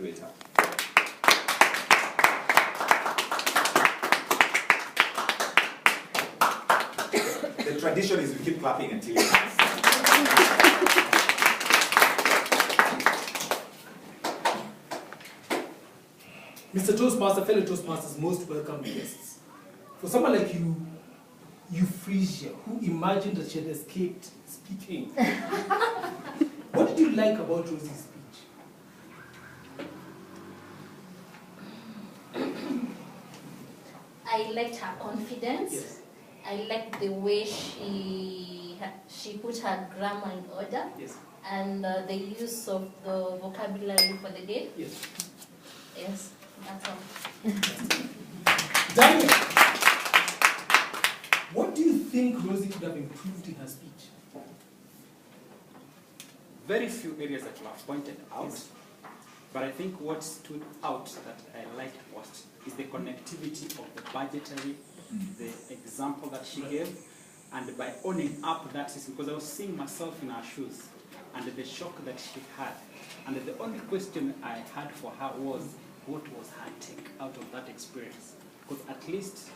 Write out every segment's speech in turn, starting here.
evaluator. The tradition is we keep clapping until you pass. Mr. Toastmaster, fellow Toastmasters, most welcome guests. For someone like you, Euphrasia, who imagined that she had escaped speaking, what did you like about Rozy's speech? I liked her confidence. Yes. I liked the way she put her grammar in order. Yes. And the use of the vocabulary for the day. Yes. Yes, that's all. Daniel, what do you think Rozy could have improved in her speech? Very few areas that you have pointed out, yes. But I think what stood out that I liked most is the connectivity of the budgetary, the example that she gave, and by owning up that system, because I was seeing myself in her shoes, and the shock that she had. And the only question I had for her was, what was her take out of that experience? Because at least,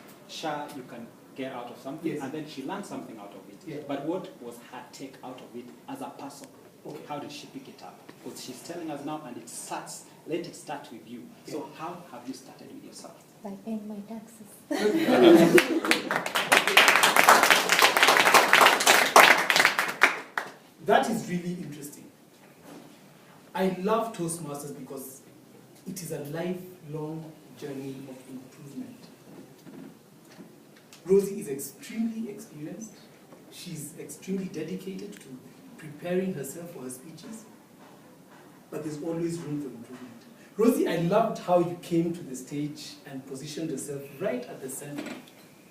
you can get out of something, yes. And then she learned something out of it. Yeah. But what was her take out of it as a person? Okay. How did she pick it up? Because she's telling us now, and it starts, let it start with you. Yeah. So how have you started with yourself? By paying my taxes. That is really interesting. I love Toastmasters because it is a lifelong journey of improvement. Rozy is extremely experienced. She's extremely dedicated to preparing herself for her speeches. But there's always room for improvement. Rozy, I loved how you came to the stage and positioned yourself right at the center.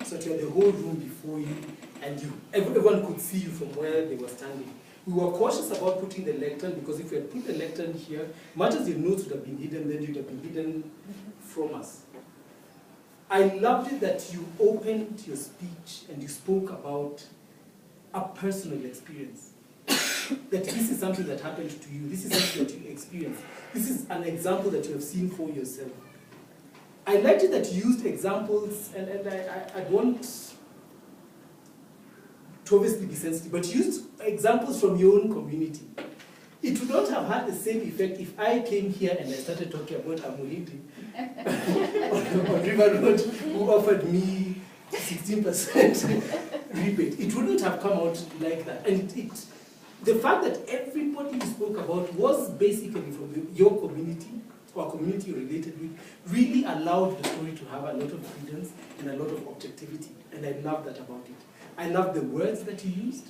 So you had the whole room before you, and everyone could see you from where they were standing. We were cautious about putting the lectern, because if we had put the lectern here, much as your notes would have been hidden, then you'd have been hidden from us. I loved it that you opened your speech and you spoke about a personal experience. That this is something that happened to you, this is something that you experienced. This is an example that you have seen for yourself. I liked it that you used examples, and I want to obviously be sensitive, but use examples from your own community. It would not have had the same effect if I came here and I started talking about Amuhindi on River Road, who offered me 16% rebate. It wouldn't have come out like that. And the fact that everybody you spoke about was basically from your community, or community you're related with, really allowed the story to have a lot of credence and a lot of objectivity. And I love that about it. I love the words that you used.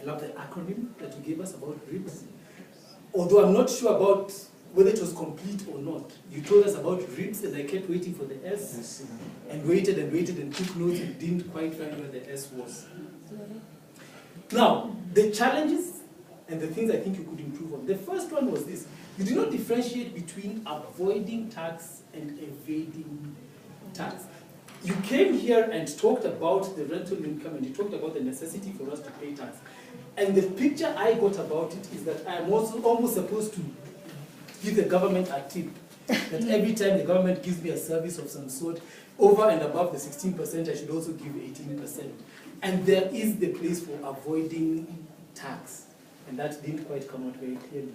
I love the acronym that you gave us about RIBS. Although I'm not sure about whether it was complete or not. You told us about RIBS, and I kept waiting for the S, and waited and took notes and didn't quite find where the S was. Now, the challenges and the things I think you could improve on. The first one was this. You did not differentiate between avoiding tax and evading tax. You came here and talked about the rental income, and you talked about the necessity for us to pay tax. And the picture I got about it is that I'm also almost supposed to give the government a tip. That every time the government gives me a service of some sort, over and above the 16%, I should also give 18%. And there is the place for avoiding tax. And that didn't quite come out very clearly.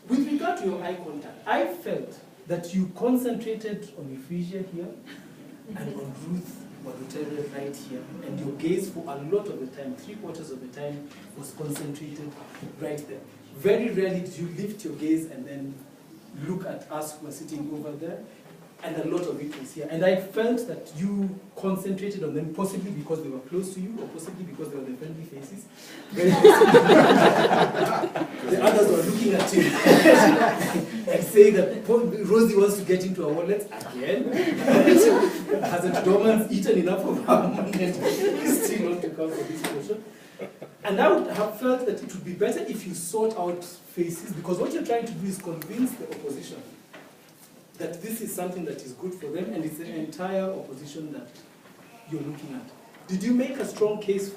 With regard to your eye contact, I felt that you concentrated on Euphrasia here, and on Ruth Walutere right here, and your gaze for a lot of the time, 3/4 of the time, was concentrated right there. Very rarely did you lift your gaze and then look at us who are sitting over there, and a lot of it was here. And I felt that you concentrated on them, possibly because they were close to you, or possibly because they were the friendly faces. The others were looking at you and saying that Rozy wants to get into our wallets again. Hasn't Dormans eaten enough of our money and still want to come for this portion? And I would have felt that it would be better if you sort out faces, because what you're trying to do is convince the opposition that this is something that is good for them, and it's the entire opposition that you're looking at. Did you make a strong case for